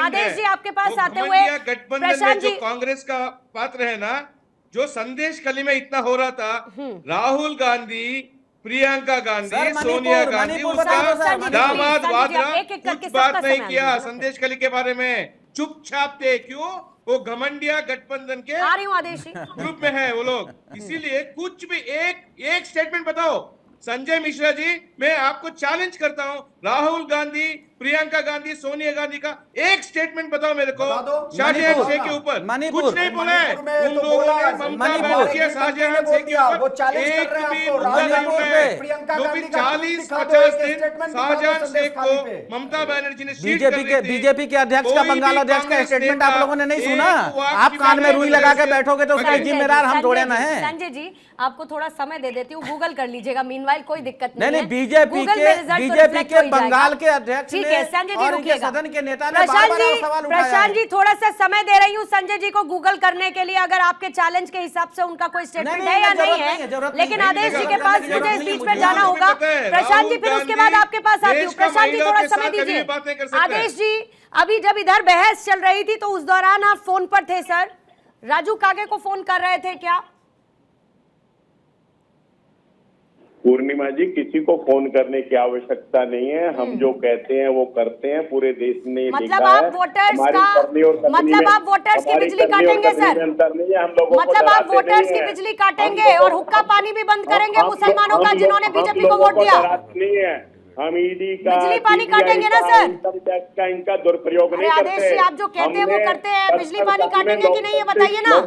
आदेश जी आपके पास आते हुए गठबंधन में जो कांग्रेस का पात्र है ना, जो संदेश कली में इतना हो रहा था, राहुल गांधी, प्रियंका गांधी, सोनिया गांधी, उसका दामाद वाड्रा कुछ बात नहीं किया संदेश कली के बारे में, चुपचाप थे। क्यों? वो घमंडिया गठबंधन के ग्रुप में है वो लोग, इसीलिए कुछ भी एक स्टेटमेंट बताओ। संजय मिश्रा जी, मैं आपको चैलेंज करता हूं, राहुल गांधी, प्रियंका गांधी, सोनिया गांधी का एक स्टेटमेंट बताओ मेरे को शाहजहां शेख के ऊपर। कुछ नहीं बोला है उन लोगों ने। ममता बनर्जी शाहजहां शेख के ऊपर एक भी मुद्दा नहीं उठाया, जो भी 40-50 दिन शाहजहां शेख को ममता बनर्जी ने बीजेपी के अध्यक्ष का, बंगाल अध्यक्ष का स्टेटमेंट आप लोगों ने नहीं सुना? आप कान में रुई लगा के बैठोगे तो उसका जिम्मेदार हम थोड़े ना है। संजय जी आपको थोड़ा समय दे देती हूँ, गूगल कर लीजिएगा, मीनवाइल कोई दिक्कत नहीं है। बीजेपी के बंगाल के अध्यक्ष ठीक है संजय जी, रुकिएगा। सदन के नेता ने बार-बार सवाल उठाया। प्रशांत जी थोड़ा सा समय दे रही हूँ संजय जी को गूगल करने के लिए, अगर आपके चैलेंज के हिसाब से उनका कोई स्टेटमेंट है या नहीं है। लेकिन आदेश जी के पास मुझे इस बीच में जाना होगा। प्रशांत जी फिर उसके बाद आपके पास आती हूँ। प्रशांत जी थोड़ा समय दीजिए। आदेश जी अभी जब इधर बहस चल रही थी तो उस दौरान आप फोन पर थे सर, राजू कागे को फोन कर रहे थे क्या? पूर्णिमा जी, किसी को फोन करने की आवश्यकता नहीं है। हम जो कहते हैं वो करते हैं, पूरे देश ने मतलब आप वोटर्स की बिजली काटेंगे सर? मतलब आप वोटर्स की बिजली काटेंगे और हुक्का पानी भी बंद करेंगे मुसलमानों का जिन्होंने बीजेपी को वोट दिया? नहीं है, हम ईडी का, बिजली पानी काटेंगे ना सर? का इनका दुरुपयोग नहीं करते। आदेश जी आप जो कहते हैं वो करते हैं, बिजली पानी काटेंगे कि नहीं ये बताइए ना।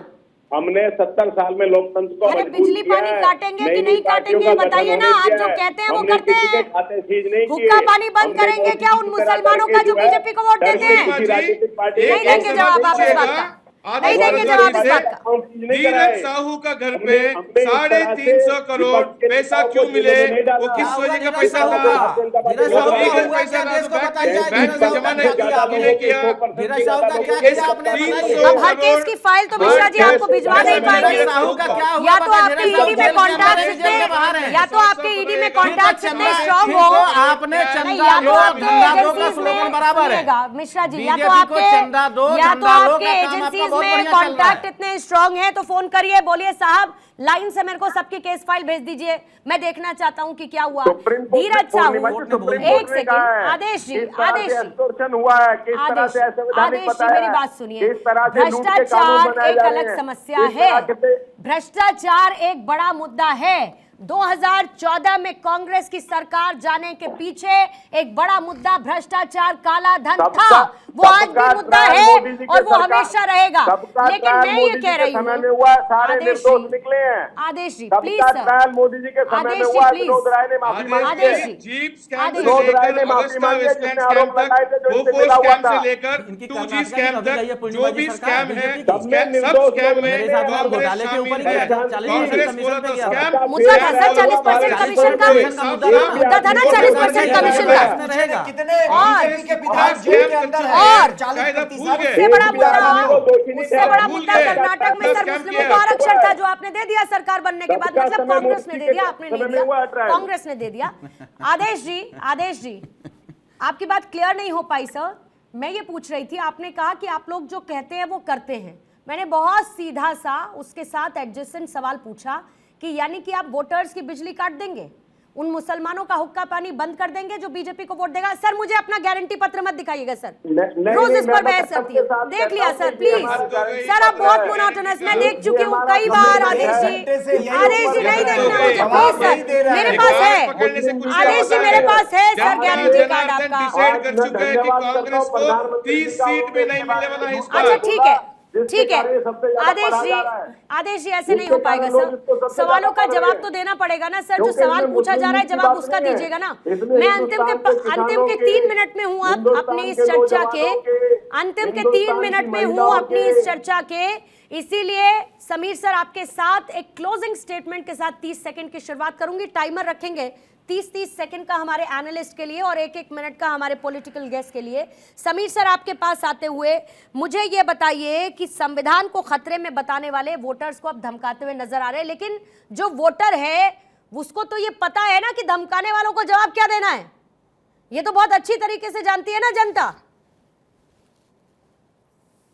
हमने 70 साल में लोकतंत्र को मजबूत बिजली पानी काटेंगे कि नहीं काटेंगे ये बताइए ना। आप जो कहते हैं वो करते हैं। हुक्का पानी बंद करेंगे क्या उन मुसलमानों का जो बीजेपी को वोट देते हैं? नहीं देंगे जवाब आप इस बात का, नहीं देंगे जवाब इस बात का। धीरज साहू का घर पे 350 करोड़ पैसा क्यों मिले? वो किस वजह का पैसा था? अब हर केस की फाइल तो मिश्रा जी आपको भिजवा नहीं पाएंगे। या तो आपके ईडी में कॉन्टैक्ट इतने, या तो आपके ईडी में कॉन्टैक्ट इतने स्ट्रॉन्ग हो, आपने चंदा दो धंधा दो का स्लोगन बराबर है मिश्रा जी। या तो आपके एजेंसीज में कॉन्टैक्ट इतने स्ट्रॉन्ग है तो फोन करिए, बोलिए साहब लाइन से मेरे को सबकी केस फाइल भेज दीजिए, मैं देखना चाहता हूँ कि क्या हुआ। धीरज साहू एक सेकंड। आदेश जी मेरी बात सुनिए। भ्रष्टाचार एक अलग समस्या है, भ्रष्टाचार एक बड़ा मुद्दा है। 2014 में कांग्रेस की सरकार जाने के पीछे एक बड़ा मुद्दा भ्रष्टाचार, काला धन था। वो आज भी मुद्दा है और वो हमेशा रहेगा। लेकिन मैं ये कह रही हूँ आदेश जी प्लीज सर, मोदी जी के समय में हुआ, विनोद राय ने माफी मांगी थी। विनोद राय ने माफी मांगी, जिसने आरोप लगाए थे जो इनसे मिला हुआ था। लेकर 2G स्कैम तक जो भी स्कैम है, सब स्कैम में घोटाले के ऊपर ही कांग्रेस बोला था स्कैम। मुद्दा था सर 40% कमीशन का, मुद्दा था ना 40% कमीशन का। कितने के विधायक जेल के अंदर है? और उससे बड़ा मुद्दा कर्नाटक में सर मुस्लिमों को आरक्षण था, जो आपने दे दिया सरकार बनने के बाद। मतलब कांग्रेस ने दे दिया, आपने नहीं दिया, कांग्रेस ने दे दिया। आदेश जी आपकी बात क्लियर नहीं हो पाई सर। मैं ये पूछ रही थी, आपने कहा कि आप लोग जो कहते हैं वो करते हैं। मैंने बहुत सीधा सा उसके साथ एडजेसेंट सवाल पूछा कि यानी कि आप वोटर्स की बिजली काट देंगे, उन मुसलमानों का हुक्का पानी बंद कर देंगे जो बीजेपी को वोट देगा? सर मुझे अपना गारंटी पत्र मत दिखाइएगा सर, रोज इस पर बहस चलती है। देख लिया सर, प्लीज सर आप बहुत मोनोटोनस, मैं देख चुकी हूँ कई बार। आदेश जी नहीं देखना मुझे प्लीज सर, मेरे पास है आदेश जी, मेरे पास है सर गारंटी कार्ड आपका। डिसाइड कर चुके हैं कि कांग्रेस को 30 सीट भी नहीं मिलने वाला है इस बार। अच्छा ठीक है आदेश जी ऐसे नहीं हो पाएगा सर, सवालों का जवाब तो देना पड़ेगा ना सर। जो सवाल पूछा जा रहा है जवाब उसका दीजिएगा ना। मैं अंतिम के 3 मिनट में हूँ अपनी इस चर्चा के, अंतिम के 3 मिनट में हूँ अपनी इस चर्चा के। इसीलिए समीर सर आपके साथ एक क्लोजिंग स्टेटमेंट के साथ 30 सेकंड की शुरुआत करूंगी। टाइमर रखेंगे 30-30 सेकंड का हमारे एनालिस्ट के लिए और 1-1 मिनट का हमारे पॉलिटिकल गेस्ट के लिए। समीर सर आपके पास आते हुए मुझे ये बताइए कि संविधान को खतरे में बताने वाले वोटर्स को अब धमकाते हुए नजर आ रहे हैं, लेकिन जो वोटर है उसको तो ये पता है ना कि धमकाने वालों को जवाब क्या देना है। ये तो बहुत अच्छी तरीके से जानती है ना जनता।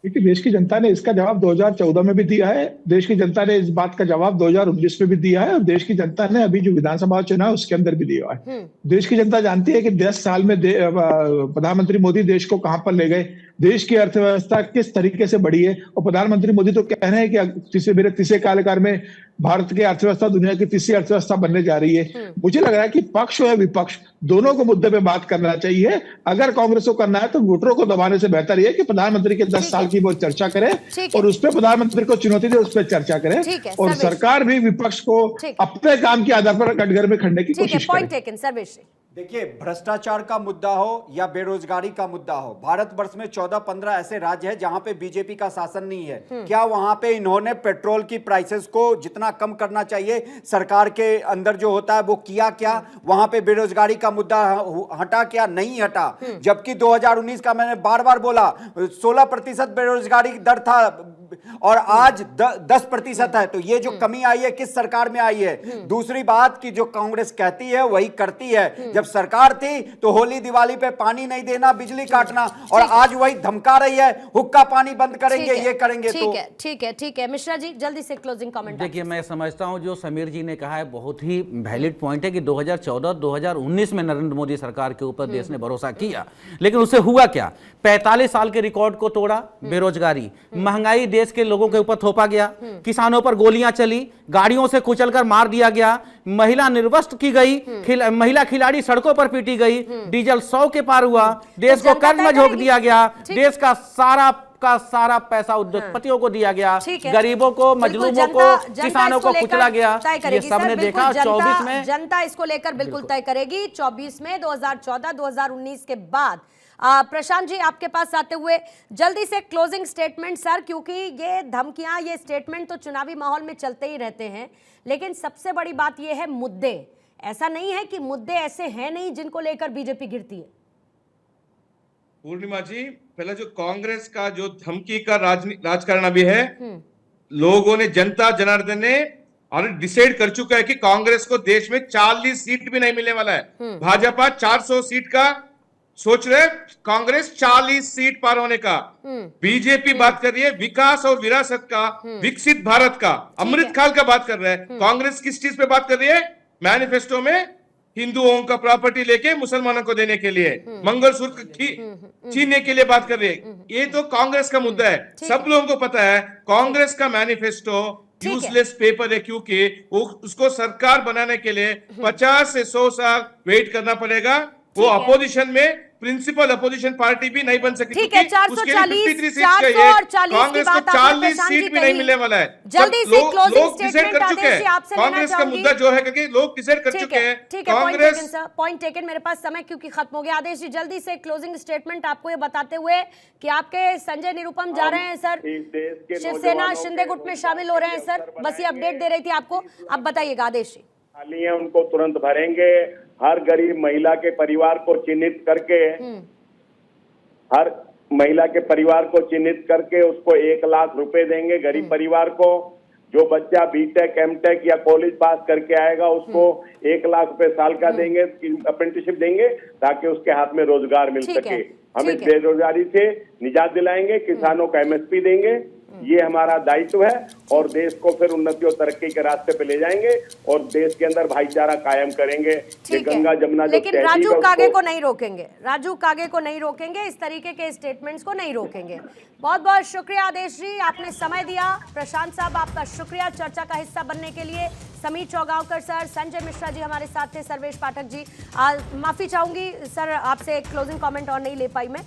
देखिए, देश की जनता ने इसका जवाब 2014 में भी दिया है, देश की जनता ने इस बात का जवाब 2019 में भी दिया है, और देश की जनता ने अभी जो विधानसभा चुनाव है उसके अंदर भी दिया है। देश की जनता जानती है कि 10 साल में प्रधानमंत्री मोदी देश को कहां पर ले गए, देश की अर्थव्यवस्था किस तरीके से बढ़ी है। और प्रधानमंत्री मोदी तो कह रहे हैं कि मेरे तीसरे कार्यकाल में भारत की अर्थव्यवस्था दुनिया की तीसरी अर्थव्यवस्था बनने जा रही है। मुझे लग रहा है कि पक्ष और विपक्ष दोनों को मुद्दे पे बात करना चाहिए। अगर कांग्रेस को करना है तो वोटरों को दबाने से बेहतर ये है कि प्रधानमंत्री के 10 साल की वो चर्चा करें और उस पर प्रधानमंत्री को चुनौती दे, उस पर चर्चा करें, और सरकार भी विपक्ष को अपने काम के आधार पर कटघरे में खड़ने की कोशिश करे। देखिए, भ्रष्टाचार का मुद्दा हो या बेरोजगारी का मुद्दा हो, भारतवर्ष में 14-15 ऐसे राज्य हैं जहां पे बीजेपी का शासन नहीं है। क्या वहां पे इन्होंने पेट्रोल की प्राइसेस को जितना कम करना चाहिए सरकार के अंदर जो होता है वो किया क्या? वहां पे बेरोजगारी का मुद्दा हटा क्या? नहीं हटा। जबकि 2019 का मैंने बार बार बोला 16% बेरोजगारी दर था और आज 10% है। तो ये जो कमी आई है किस सरकार में आई है? दूसरी बात कि जो कांग्रेस कहती है वही करती है। जब सरकार थी तो होली दिवाली पे पानी नहीं देना, बिजली काटना, और आज वही धमका रही है हुक्का पानी बंद करेंगे, ये करेंगे। तो ठीक है मिश्रा जी, जल्दी से क्लोजिंग कमेंट। देखिए, मैं समझता हूं जो समीर जी ने कहा है बहुत ही वैलिड पॉइंट है कि 2014-2019 में नरेंद्र मोदी सरकार के ऊपर देश ने भरोसा किया, लेकिन उससे हुआ क्या? 45 साल के रिकॉर्ड को तोड़ा, बेरोजगारी, महंगाई देश के लोगों के ऊपर थोपा गया, किसानों पर गोलियां चली, गाड़ियों से कुचलकर मार दिया गया, महिला निर्वस्त्र की गई, महिला खिलाड़ी सड़कों पर पीटी गई, डीजल 100 के पार हुआ, देश को कर्ज में झोंक दिया गया, देश का सारा पैसा उद्योगपतियों को दिया गया, गरीबों को, मजलूमों को, किसानों को कुचला गया। ये सबने देखा। 24 में जनता इसको लेकर बिल्कुल तय करेगी। 24 में 2014-2019 के बाद प्रशांत जी आपके पास आते हुए जल्दी से क्लोजिंग स्टेटमेंट सर, क्योंकि ये धमकियां, ये स्टेटमेंट तो चुनावी माहौल में चलते ही रहते हैं, लेकिन सबसे बड़ी बात ये है मुद्दे। ऐसा नहीं है कि मुद्दे ऐसे हैं नहीं जिनको लेकर बीजेपी गिरती है। पूर्णिमा जी, पहले जो कांग्रेस का जो धमकी का राजकारण अभी है, लोगों ने, जनता जनार्दन ने और डिसाइड कर चुका है कि कांग्रेस को देश में 40 सीट भी नहीं मिलने वाला है। भाजपा 400 सीट का सोच रहे, कांग्रेस 40 सीट पार होने का। बीजेपी बात कर रही है विकास और विरासत का, विकसित भारत का, अमृतकाल का बात कर रहे हैं। कांग्रेस किस चीज पे बात कर रही है? मैनिफेस्टो में हिंदुओं का प्रॉपर्टी लेके मुसलमानों को देने के लिए, मंगलसूत्र छीनने के लिए बात कर रही है। ये तो कांग्रेस का मुद्दा है। सब लोगों को पता है कांग्रेस का मैनिफेस्टो यूजलेस पेपर है, क्योंकि उसको सरकार बनाने के लिए 50 से 100 साल वेट करना पड़ेगा। वो अपोजिशन में प्रिंसिपल अपोजिशन पार्टी भी नहीं बन सकती। ठीक है, 440 कांग्रेस को 40 सीट भी नहीं मिलने वाला है। जल्दी से क्लोजिंग स्टेटमेंट आदेश आपसे लेना कांग्रेस का मुद्दा जो है, क्योंकि लोग डिसाइड कर चुके हैं। ठीक है, कांग्रेस पॉइंट टेकन। मेरे पास समय क्योंकि खत्म हो गया। आदेश जी, जल्दी से क्लोजिंग स्टेटमेंट आपको ये बताते हुए कि आपके संजय निरुपम जा रहे हैं सर, शिवसेना शिंदे गुट में शामिल हो रहे हैं सर, बस ये अपडेट दे रही थी आपको। अब बताइएगा आदेश जी। खाली है उनको तुरंत भरेंगे। हर गरीब महिला के परिवार को चिन्हित करके, हर महिला के परिवार को चिन्हित करके उसको 1 लाख रुपए देंगे गरीब परिवार को। जो बच्चा बीटेक एमटेक या कॉलेज पास करके आएगा उसको 1 लाख रुपए साल का देंगे, अप्रेंटिसशिप देंगे, ताकि उसके हाथ में रोजगार मिल सके। हम इस बेरोजगारी से निजात दिलाएंगे, किसानों को एमएसपी देंगे। ये हमारा दायित्व है और देश को फिर उन्नति और तरक्की के रास्ते पे ले जाएंगे और देश के अंदर भाईचारा कायम करेंगे। ये गंगा जमुना जो लेकिन राजू कागे को नहीं रोकेंगे, राजू कागे को नहीं रोकेंगे, इस तरीके के स्टेटमेंट्स को नहीं रोकेंगे। बहुत बहुत शुक्रिया आदेश जी, आपने समय दिया। प्रशांत साहब, आपका शुक्रिया चर्चा का हिस्सा बनने के लिए। समीर चौगांवकर सर, संजय मिश्रा जी हमारे साथ थे, सर्वेश पाठक जी। माफी चाहूंगी सर, आपसे क्लोजिंग कमेंट और नहीं ले पाई मैं।